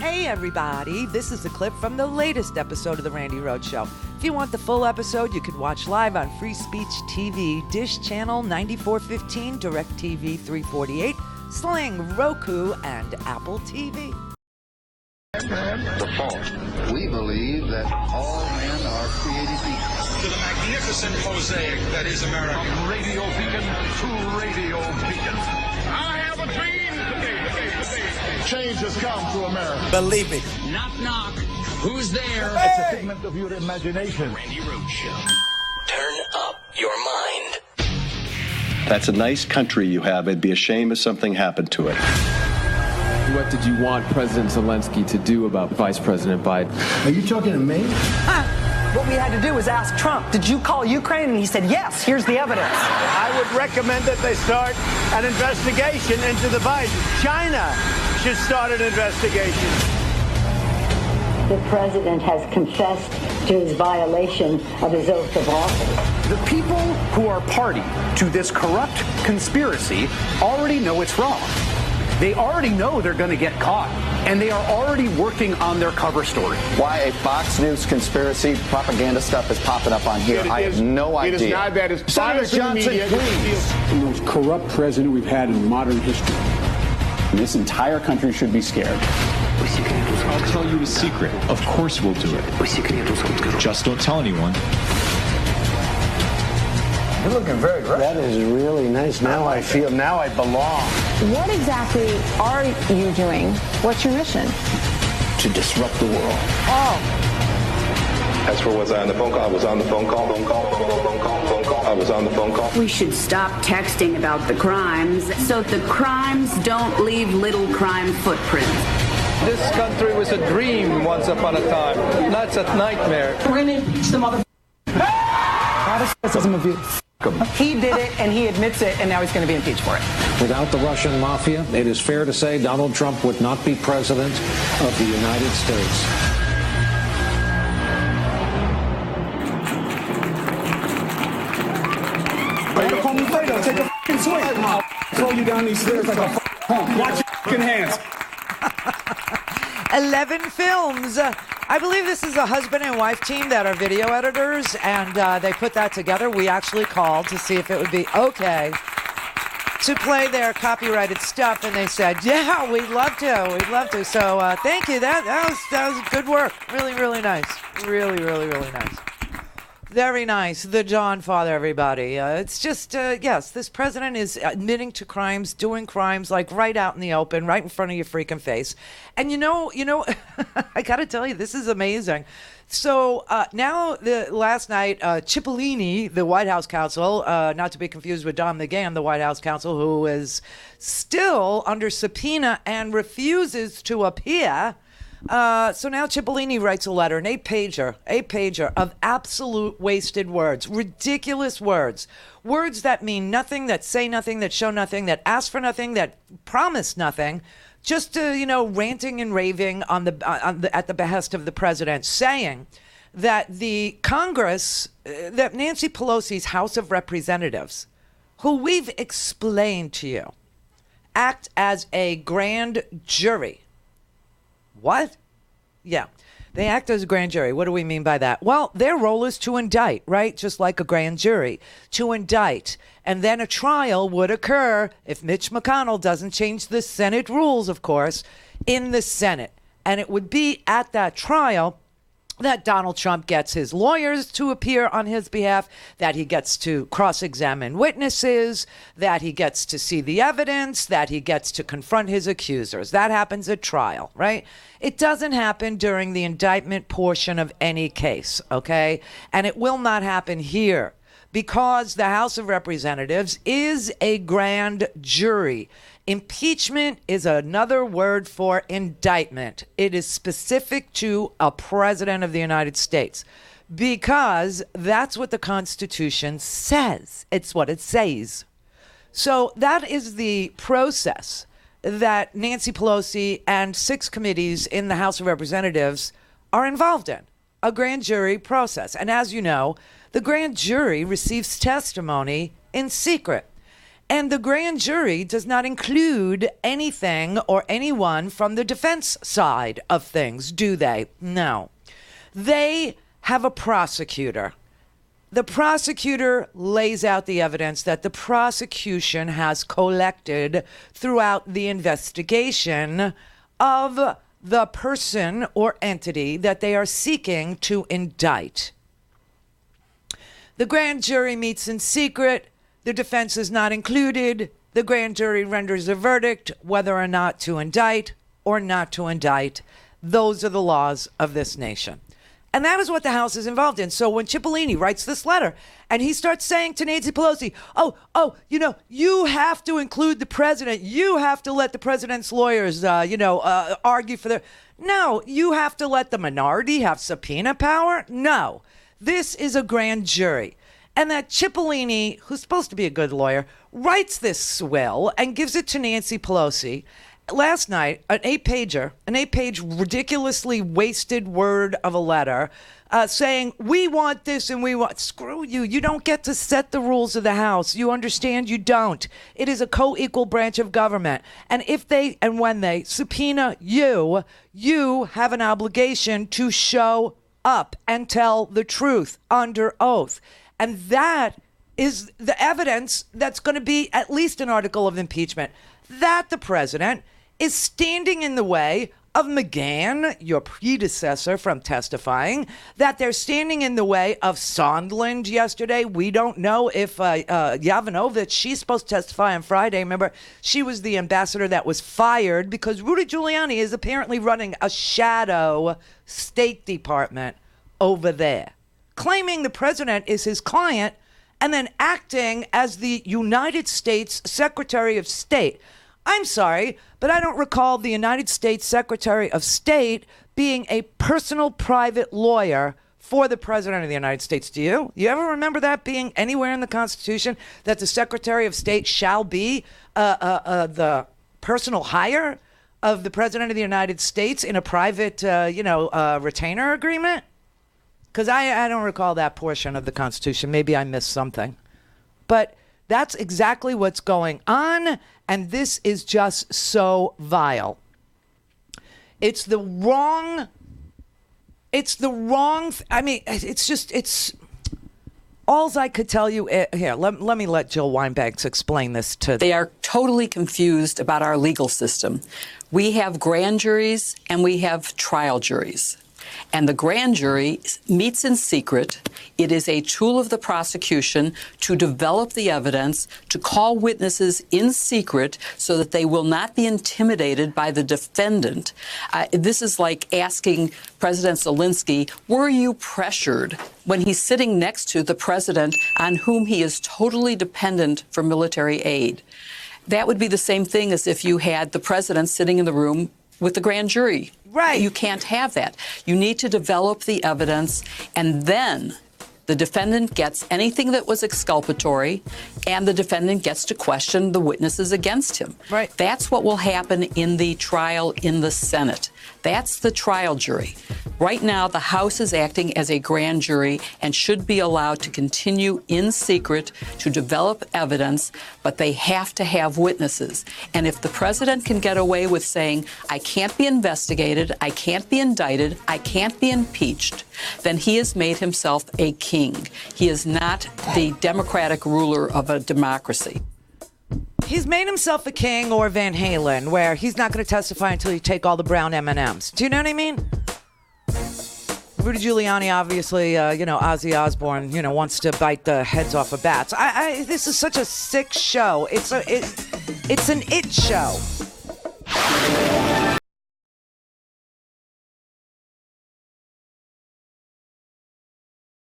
Hey everybody, this is a clip from the latest episode of the Randi Rhodes Show. If you want the full episode, you can watch live on Free Speech TV, Dish Channel 9415, DirecTV 348, Sling, Roku, and Apple TV. The fault. We believe that all men are created equal. To the magnificent mosaic that is America. From radio beacon to radio beacon. I have a dream today. Change has come to America. Believe it. Knock, knock. Who's there? It's a figment of your imagination. Randi Rhodes Show. Turn up your mind. That's a nice country you have. It'd be a shame if something happened to it. What did you want President Zelensky to do about Vice President Biden? Are you talking to me? What we had to do was ask Trump, did you call Ukraine? And he said, yes, here's the evidence. I would recommend that they start an investigation into the Biden. China should start an investigation. The president has confessed to his violation of his oath of office. The people who are party to this corrupt conspiracy already know it's wrong. They already know they're going to get caught, and they are already working on their cover story. Why a Fox News conspiracy propaganda stuff is popping up on here, I have no idea. It is not that. It's Senator Johnson, please. The most corrupt president we've had in modern history. This entire country should be scared. I'll tell you a secret. Of course we'll do it. Just don't tell anyone. You're looking very great. That is really nice. Now I belong. What exactly are you doing? What's your mission? To disrupt the world. As for was I on the phone call? I was on the phone call. I was on the phone call. We should stop texting about the crimes so the crimes don't leave little crime footprints. This country was a dream once upon a time. Now it's a nightmare. We're going to impeach the mother. Criticism of you. He did it, and he admits it, and now he's going to be impeached for it. Without the Russian mafia, it is fair to say Donald Trump would not be president of the United States. Call me Fredo. Take a f***ing swing. I'll throw you down these stairs like a punk. Watch your f***ing hands. 11 films. I believe this is a husband and wife team that are video editors, and they put that together. We actually called to see if it would be okay to play their copyrighted stuff, and they said, yeah, we'd love to. So thank you. That was good work. Really, really nice. Really, really, really nice. Very nice. The DonFather, everybody. It's just, yes, this president is admitting to crimes, doing crimes, like right out in the open, right in front of your freaking face. And you know, I got to tell you, this is amazing. So now, last night, Cipollini, the White House counsel, not to be confused with Don McGahn, the White House counsel, who is still under subpoena and refuses to appear. So now Cipollini writes a letter, an eight pager of absolute wasted words, ridiculous words that mean nothing, that say nothing, that show nothing, that ask for nothing, that promise nothing, just ranting and raving at the behest of the president, saying that the Congress, that Nancy Pelosi's House of Representatives, who we've explained to you, act as a grand jury. What? Yeah. They act as a grand jury. What do we mean by that? Well, their role is to indict, right? Just like a grand jury, to indict. And then a trial would occur, if Mitch McConnell doesn't change the Senate rules, of course, in the Senate. And it would be at that trial that Donald Trump gets his lawyers to appear on his behalf, that he gets to cross-examine witnesses, that he gets to see the evidence, that he gets to confront his accusers. That happens at trial, right? It doesn't happen during the indictment portion of any case, okay? And it will not happen here because the House of Representatives is a grand jury. Impeachment is another word for indictment. It is specific to a president of the United States because that's what the Constitution says. It's what it says. So that is the process that Nancy Pelosi and 6 committees in the House of Representatives are involved in, a grand jury process. And as you know, the grand jury receives testimony in secret. And the grand jury does not include anything or anyone from the defense side of things, do they? No. They have a prosecutor. The prosecutor lays out the evidence that the prosecution has collected throughout the investigation of the person or entity that they are seeking to indict. The grand jury meets in secret. The defense is not included. The grand jury renders a verdict whether or not to indict or not to indict. Those are the laws of this nation. And that is what the House is involved in. So when Cipollini writes this letter and he starts saying to Nancy Pelosi, you have to include the president. You have to let the president's lawyers, argue for their... No, you have to let the minority have subpoena power? No. This is a grand jury. And that Cipollini, who's supposed to be a good lawyer, writes this swill and gives it to Nancy Pelosi. Last night, an 8-page ridiculously wasted word of a letter saying, we want this and we want... Screw you. You don't get to set the rules of the House. You understand? You don't. It is a co-equal branch of government. And if they and when they subpoena you, you have an obligation to show up and tell the truth under oath. And that is the evidence that's going to be at least an article of impeachment. That the president is standing in the way of McGahn, your predecessor, from testifying, that they're standing in the way of Sondland yesterday. We don't know if Yovanovitch, she's supposed to testify on Friday. Remember, she was the ambassador that was fired because Rudy Giuliani is apparently running a shadow State Department over there, claiming the president is his client and then acting as the United States Secretary of State. I'm sorry, but I don't recall the United States Secretary of State being a personal private lawyer for the President of the United States. Do you? You ever remember that being anywhere in the Constitution, that the Secretary of State shall be the personal hire of the President of the United States in a private, retainer agreement? Because I don't recall that portion of the Constitution. Maybe I missed something. But that's exactly what's going on, and this is just so vile. It's all I could tell you. Here, let me let Jill Wine-Banks explain this to them. They are totally confused about our legal system. We have grand juries and we have trial juries. And the grand jury meets in secret. It is a tool of the prosecution to develop the evidence, to call witnesses in secret so that they will not be intimidated by the defendant. This is like asking President Zelensky, were you pressured when he's sitting next to the president on whom he is totally dependent for military aid? That would be the same thing as if you had the president sitting in the room with the grand jury. Right. You can't have that. You need to develop the evidence, and then the defendant gets anything that was exculpatory, and the defendant gets to question the witnesses against him. Right. That's what will happen in the trial in the Senate. That's the trial jury. Right now, the House is acting as a grand jury and should be allowed to continue in secret to develop evidence, but they have to have witnesses. And if the president can get away with saying, I can't be investigated, I can't be indicted, I can't be impeached, then he has made himself a king. He is not the democratic ruler of a democracy. He's made himself a king, or Van Halen, where he's not going to testify until you take all the brown M&Ms. Do you know what I mean? Rudy Giuliani, obviously, Ozzy Osbourne, wants to bite the heads off of bats. This is such a sick show. It's an it show.